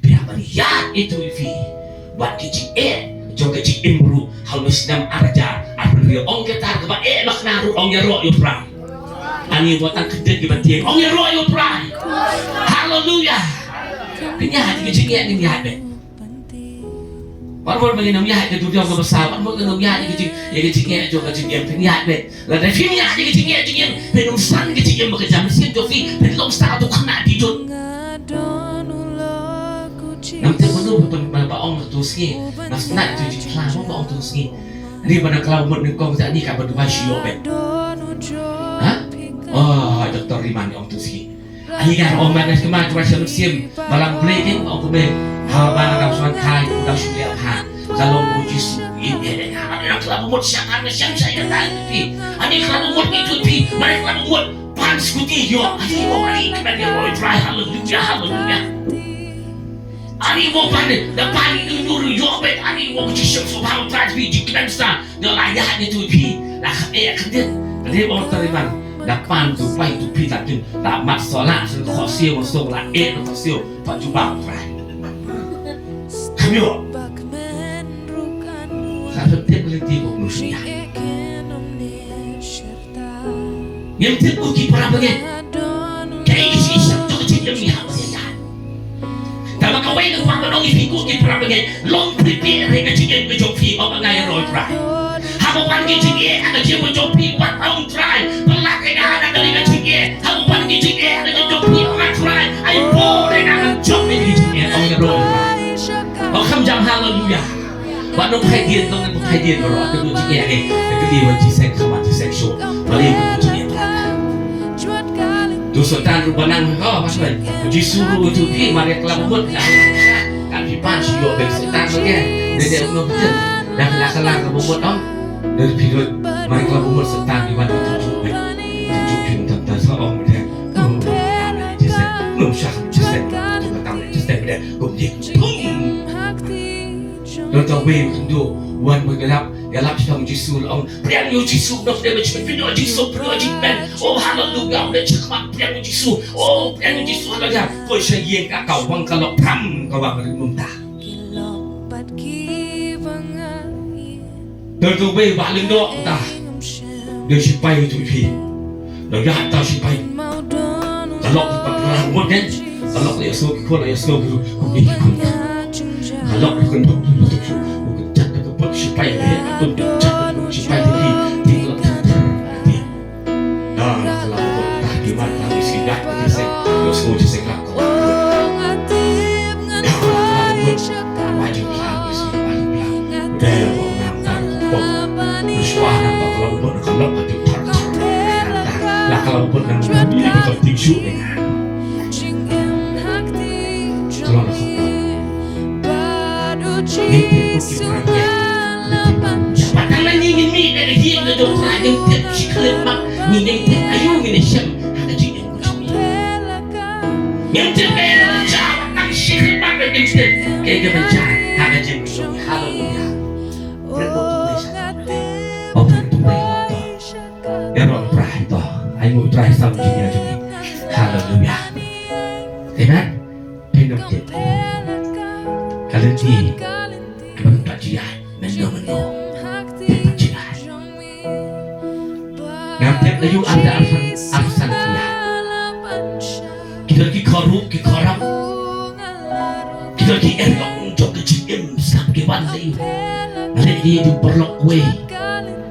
biar melihat itu vi buat kecil jong kecil imru halus nam arja arun rio ong ketar keba makna ru ong ya ro yo pra ani buatan kedek di bantieng ong ya ro yo pra haleluya kenya hati kecil ni lihat be Baru bagi namanya ada dua orang besar, baru namanya ada kecil juga kecil punya bet. Lalu filmnya ada kecil penumsan kecil bekerja mesin Jovi penum start tu kena tidur. Nanti penuh beberapa orang terus ni, nas nak tu jelas orang terus ni. Ni pada kalau buat nikah tak ni kabar dua sio bet. Hah? Oh, Doktor Riman orang terus ni. Ani kan orang mana kemana macam sim malam breaking orang kemana. Haba dalam suan kai dalam suliap ha kalau mujis ini ada kalau mut siang saya tadi ani kalau mut itu pi mereka kalau mut pans kuti yo ani mau ani kembali mau try haleluya ani mau pandai dapat itu yo bet ani mau kecil subhan try pi jiklan sta no layak itu pi lah kerja orang terima dapat tu pai tu pi tak tu tak masalah khosio masuk lah khosio pak jubah try Yo, satu tiap lagi manusia. Yang tiap uki para bagai, kayak isi satu kecil yang miha bagai. Tapi kau ini kau menong isi uki para bagai, long prepare kecil yang menjopi orang ngaya roy try. Hamu panggil kecil ada kecil menjopi buat orang try. Pelak yang ada dari kecil, hamu panggil kecil ada menjopi orang try. Ayo boleh nak jopi kecil orang roy try. Họ không rằng hallelujah và nó thay điên trong nó thay điên vào đó cái điều gì này cái điều gì sẽ không ăn sẽ số và đây cái điều gì tu sultan rubanang oh mas baik disuruh itu pi mereka lambut kan pipan sih yo baik sultan bagian dari uno betul dan kalah lambut dong dari video mereka lambut sultan di mana tujuh baik tujuh tentang seorang dia belum sah just tentang just dia kemudian Don't away from do one we galap trong Giêsu ông priang yo Giêsu nó để mình biết nói Giêsu ben oh hallelujah để chắc mặt priang yo Giêsu oh priang yo Giêsu hallelujah tôi sẽ yên cả cầu vang kalau pram kau bang mung ta Don't away ba lưng đó ta để si bay tụi phi để ra tao si bay kalau perang một đến kalau Yesu kalau Yesu cũng đi kalau bukan bukan cakap kepada supaya dia atau cakap supaya dia tinggal di dan kalau tak di mana di sini di sini Yesus di sini lah kau wajib lah Yesus wajib lah dia orang tak kau bersuara kalau bukan kalau ada lah kalau bukan ini bukan tisu kalau nak Patang ingin mi dari dia ke dokter yang tiap sikit mak ni yang tiap ayu ni siam ada jiran kucing yang tiap kaya jawab tak sikit mak yang tiap kaya berjalan ada jiran kucing haleluya oh bertumbuh ya roh terakhir toh ayu terakhir sama jiran kucing haleluya amen hidup dia kalian ni kajian meno kajian ngapet ayu ada arsan dia kita lagi korup kita lagi erok untuk kecil sampai wanti balik dia tu perlok we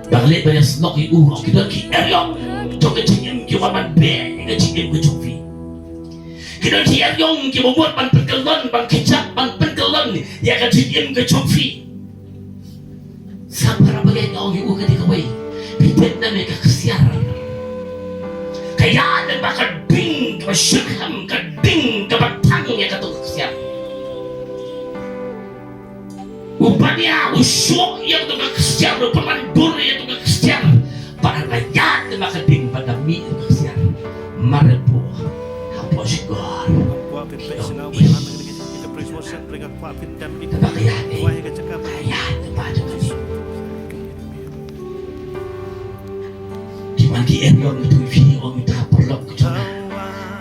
balik banyak slok itu kita lagi erok untuk kecil kiwaman be kecil kecuali kita lagi erok kiwaman ban perkelon ban kecap ban perkelon ya kecil kecuali Sampai bagai orang yang ketika wei, bibit nama kesiaran. Kaya ada bakal ding, kesyuham, keding, kebatangnya kata kesiaran. Upanya usyuk yang tu kesiaran, pemandur yang tu kesiaran. Pada kaya ada bakal ding pada mi kesiaran. Marepo, hampa syukur. Tapi kaya ni, kaya tempat kami. Magi yang itu vi orang itu perlu kecuali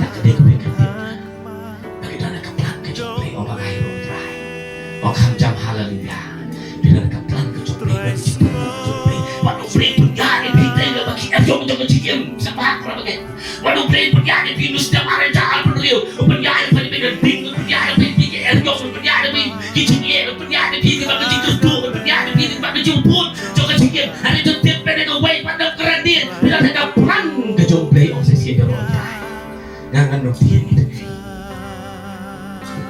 tak ada kebaikan. Bagi dana kepala kecuali orang lain. คำจำฮาเลลูยาพี่น้องกับตั้งกระจกนี้มันจิตวันอุปริปุญญาเนี่ยพี่เต้เลยว่าขี้อับยงจงกระชิมสักพักครับเมื่อกี้วันอุปริปุญญาเนี่ยพี่นุสเตมาเรจาอันเรียวปุญญาเนี่ยพี่เป็นดิ่งปุญญาเนี่ยพี่แอบยงปุญญาเนี่ยพี่กิจเงี้ยปุญญาเนี่ยพี่ที่มันเป็นจิตตัวปุญญาเนี่ยพี่ที่มันเป็นจิตพูดจงกระชิมอันนี้จงเทียบไปในกวยมันดับกระเดียนพี่น้องกับตั้งกระจกเลยออกเสียงกันหมดได้งานกันดนตรีนี่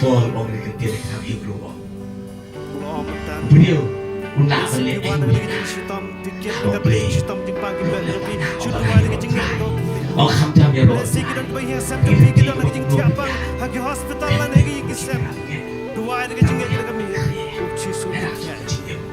ตัวองค์นี้กันเตี้ยครับฮิวรู้บอกเดียวคุณหลาบเล่นเองเลยนะบอกเลยเอาคำจำอย่าหลดนี่เป็นที่ของลูก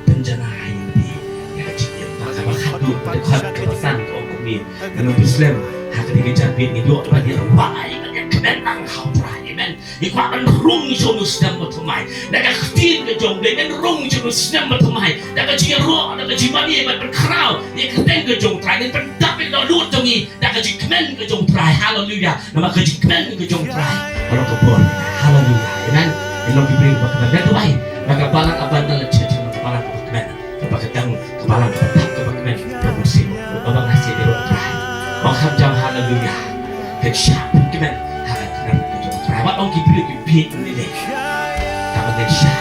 เป็นจะนายอย่างดีอยากจะเห็นว่าคำว่าขัดลูกแต่ขัดคำสั่งของคุณมีนั่นเป็นอิสลามหากได้กิจการเป็นนิยมว่าเดี๋ยวว่าไอ้กันเนี่ยแม่นั่งเขาปลายแม่อีกว่ามันรุ่งชนุสนามมาทำไมแต่ก็ที่กระจงเลยมันรุ่งชนุสนามมาทำไมแต่ก็จีรัวแต่ก็จีมันนี่มันเป็นคราวนี่คือเต้นกระจงไตรนี่เป็นดับเป็นดอลูดตรงนี้แต่ก็จีแม่นกระจงไตรฮาเลลูยาแล้วมันก็จีแม่นกระจงไตรเราก็บอกฮาเลลูยาเห็นไหมเราที่บริบทมันได้ด้วยแล้วก็บาลังอับดัลเชื่อมันบาลังกับแม่กับกระดังกับบาลังกับทับกับแม่กับมุสลิมกับบาลังhasil dariไตรบอกคำจำฮาเลลูยาเป็นชาเป็นแม่หากนั้นกระจงไตรว่าต้องกินเพื่อกินเพียงนี่เลยแต่มันเป็นชา